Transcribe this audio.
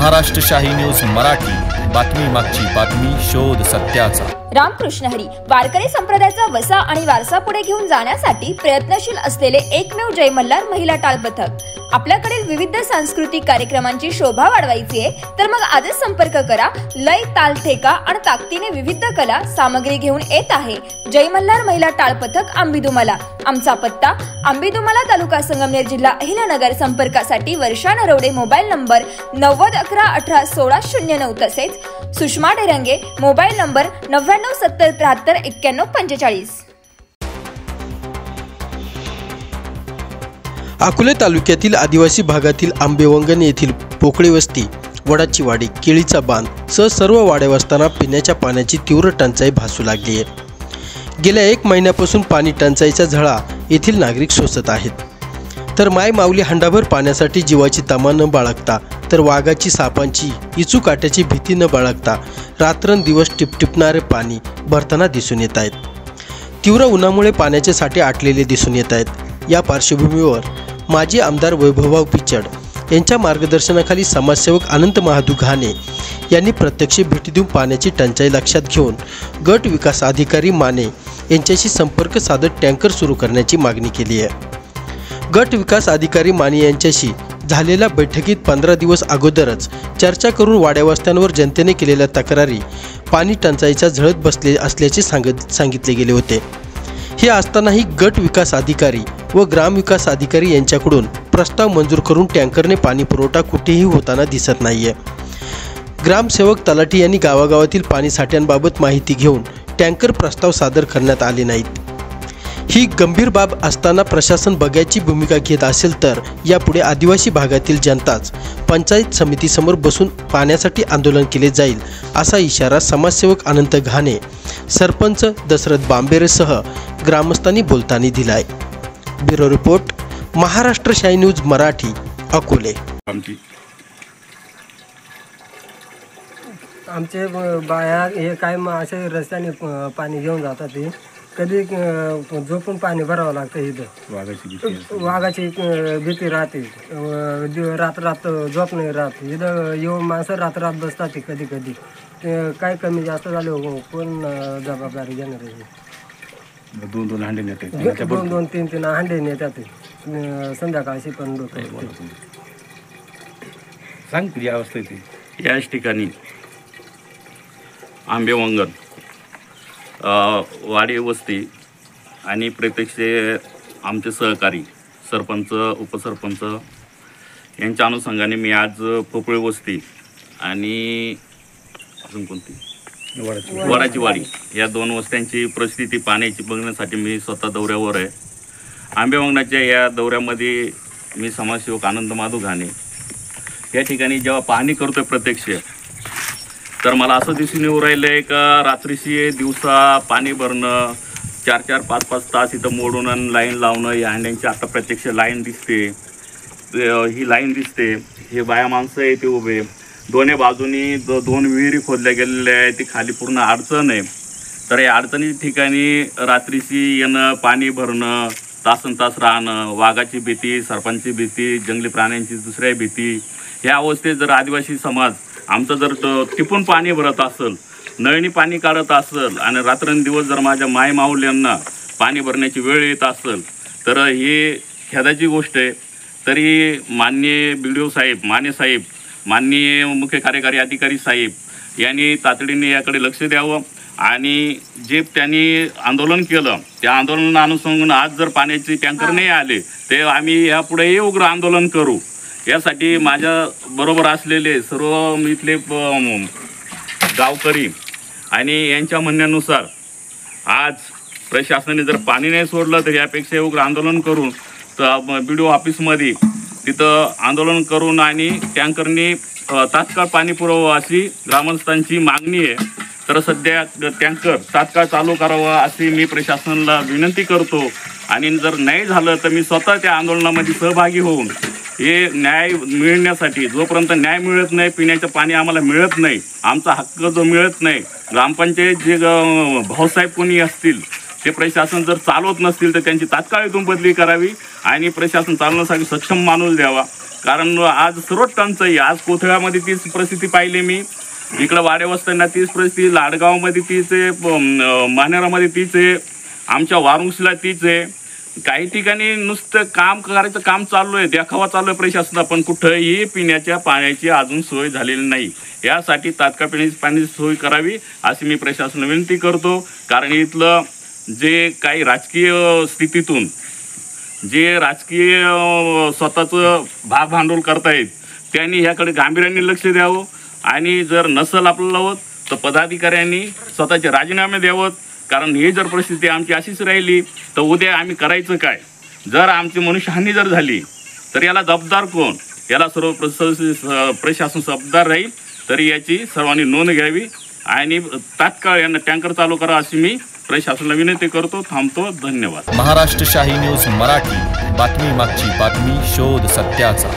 महाराष्ट्र शाही न्यूज मराठी, बातमी मागची बातमी, शोध सत्याचा। रामकृष्ण हरी वारकरी संप्रदायाचा वसा आणि वारसा पुढे घेऊन जाण्यासाठी प्रयत्नशील असलेले एकमेव जय मल्हार महिला टाळ पथक। आपल्याकडील विविध सांस्कृतिक कार्यक्रमांची शोभा वाढवायची आहे तर मग आजच संपर्क करा। लय, ताल, ठेका आणि ताकदीने विविध कला सामग्री घेऊन येत आहे जय मल्हार महिला टाळ पथक आंबेदुमाला। आमचा पत्ता आंबेदुमाला, तालुका संगमनेर, जिल्हा अहिल्यानगर। संपर्कासाठी वर्षा नरवडे, मोबाईल नंबर 9011181609, तसेच सुषमा डेरंगे, मोबाईल नंबर 9970739145। अकोले तालुक्यातील आदिवासी भागातील आंबेवंगण येथील पोकळी वस्ती, वडाची वाडी, केळीचा बांध सह सर्व वाड्यावस्तांना पिण्याच्या पाण्याची तीव्र टंचाई भासू लागली आहे। गेल्या 1 महिन्यापासून पाणी टंचाईचा झळा येथील नागरिक सोसत आहेत। तर माय माऊली हंडाभर पाण्यासाठी जीवाची तमा न बाळगता, तर वाघाची, सापांची, इचू काट्याची भीती न बाळगता रात्रंदिवस टिपटिपणारे पाणी भरताना दिसून येत आहेत। तीव्र उन्हामुळे पाण्याचे साठे आटलेले दिसून येत आहेत। या पार्श्वभूमीवर माजी आमदार वैभवभाऊ पिचड यांच्या मार्गदर्शनाखाली समाजसेवक अनंत महादू घाणे यांनी प्रत्यक्ष भेटी देऊन पाण्याची टंचाई लक्षात घेऊन गट विकास अधिकारी माने यांच्याशी संपर्क साधत टँकर सुरू करण्याची मागणी केली आहे। गट विकास अधिकारी माने यांच्याशी झालेल्या बैठकीत 15 दिवस अगोदरच चर्चा करून वाड्यावस्त्यांवर जनतेने केलेल्या तक्रारी पाणी टंचाईच्या झळत बसले असल्याचे सांगितले गेले होते। हे असतानाही गट विकास अधिकारी व ग्रामविकास अधिकारी यांच्याकडून प्रस्ताव मंजूर करून टँकरने पाणी पुरवठा कुठेही होताना दिसत नाहीये। ग्रामसेवक, तलाठी यांनी गावागावातील पाणी साठ्यांबाबत माहिती घेऊन टँकर प्रस्ताव सादर करण्यात आले नाहीत। ही गंभीर बाब असताना प्रशासन बघ्याची भूमिका घेत असेल तर यापुढे आदिवासी भागातील जनताच पंचायत समितीसमोर बसून पाण्यासाठी आंदोलन केले जाईल, असा इशारा समाजसेवक अनंत घाणे, सरपंच दशरथ बांबेरेसह ग्रामस्थांनी बोलताना दिलाय। ब्युरो रिपोर्ट, महाराष्ट्र शाही न्यूज मराठी, अकोले। आमचे बाया हे काय असे रस्त्याने पाणी घेऊन जातात, ते कधी झोपून पाणी भरावं लागतं। इथं वाघाची भीती राहते, रात्र झोप नाही राहत। इथं येऊन माणसं रात्र बसतात, कधी कधी काय कमी जास्त झाले कोण जबाबदारी घेणार आहे? 2-2 हांडे नेते, 2-3 हांडे नेतात संध्याकाळशी पण लोक। सांग तुझी अवस्था ती। याच ठिकाणी आंबेवंगण, वाडी वस्ती आणि प्रत्यक्ष आमचे सहकारी सरपंच, उपसरपंच यांच्या अनुषंगाने मी आज पोकळी वस्ती आणि अजून कोणती वडाची वाडी या 2 वस्त्यांची परिस्थिती पाण्याची बघण्यासाठी मी स्वतः दौऱ्यावर आहे। आंबेवंगणाच्या या दौऱ्यामध्ये मी समाजसेवक आनंद महादू घाणे या ठिकाणी जेव्हा पाहणी करतोय प्रत्यक्ष, तर मला असं दिसून येऊ राहिलं आहे का रात्रीशी दिवसा पाणी भरणं, 4-4, 5-5 तास इथं मोडून आणि लाईन लावणं। या हांड्यांची आता प्रत्यक्ष लाईन दिसते, ही लाईन दिसते। हे बाया माणसं आहे ते उभे, दोन्ही बाजूनी 2 विहिरी खोदल्या गेलेल्या आहे, ती खाली पूर्ण अडचण आहे। तर या अडचणी ठिकाणी रात्रीशी येणं, पाणी भरणं, तासनतास राहणं, वाघाची भीती, सर्पांची भीती, जंगली प्राण्यांची दुसऱ्या भीती, ह्या अवस्थेत जर आदिवासी समाज आमचं जर टिपून पाणी भरत असेल, नळणी पाणी काढत असेल आणि रात्रंदिवस जर माझ्या माय माऊल्यांना पाणी भरण्याची वेळ येत असेल, तर ही खेदाची गोष्ट आहे। तरी माननीय BDO साहेब, माने साहेब, माननीय मुख्य कार्यकारी अधिकारी साहेब यांनी तातडीने याकडे लक्ष द्यावं आणि जे त्यांनी आंदोलन केलं त्या आंदोलनानुसार आज जर पाण्याचे टँकर नाही आले ते आम्ही यापुढे उग्र आंदोलन करू। यासाठी माझ्या बरोबर असलेले सर्व इथले गावकरी आणि यांच्या म्हणण्यानुसार आज प्रशासनाने जर पाणी नाही सोडलं तर यापेक्षा उग्र आंदोलन करून BDO ऑफिसमध्ये तिथं आंदोलन करून आणि टँकरनी तात्काळ पाणी पुरवावं अशी ग्रामस्थांची मागणी आहे। तर सध्या टँकर तात्काळ चालू करावं अशी मी प्रशासनाला विनंती करतो आणि जर नाही झालं तर मी स्वतः त्या आंदोलनामध्ये सहभागी होऊन हे न्याय मिळण्यासाठी, जोपर्यंत न्याय मिळत नाही, पिण्याचं पाणी आम्हाला मिळत नाही, आमचा हक्क जो मिळत नाही, ग्रामपंचायत जे भाऊसाहेब कोणी असतील ते प्रशासन जर चालवत नसतील तर त्यांची तात्काळ इथून बदली करावी आणि प्रशासन चालवण्यासाठी सक्षम माणूस द्यावा। कारण आज सर्व टंचाई, आज कोथळ्यामध्ये तीच परिस्थिती पाहिली मी, इकडं वाड्यावस्त्यांना तीच परिस्थिती, लाडगावमध्ये तीच आहे, मानेरामध्ये तीच आहे, आमच्या वारुंगला तीच आहे. काही ठिकाणी नुसतं काम करायचं काम चालू आहे, देखावा चालू आहे प्रशासना, पण कुठंही पिण्याच्या पाण्याची अजून सोय झालेली नाही. यासाठी तात्काळ पिण्याची पाण्याची सोय करावी अशी मी प्रशासनाला विनंती करतो. कारण इथलं जे काही राजकीय स्थितीतून जे राजकीय स्वतःचं भागभांडवल करतायत त्यांनी ह्याकडे गांभीर्याने लक्ष द्यावं आणि जर नसल आपल्याला होत तर पदाधिकाऱ्यांनी स्वतःचे राजीनामे द्यावं. कारण ही जर परिस्थिती आमची अशीच राहिली तर उद्या आम्ही करायचं काय? जर आमची मनुष्यहानी जर झाली तर याला जबाबदार कोण? याला सर्व प्रशासन जबाबदार राहील. तरी याची सर्वांनी नोंद घ्यावी आणि तात्काळ यांना टँकर चालू करा अशी मी प्रशासनाला विनंती करतो. थांबतो. धन्यवाद. महाराष्ट्र शाही न्यूज मराठी, बातमी मागची बातमी, शोध सत्याचा.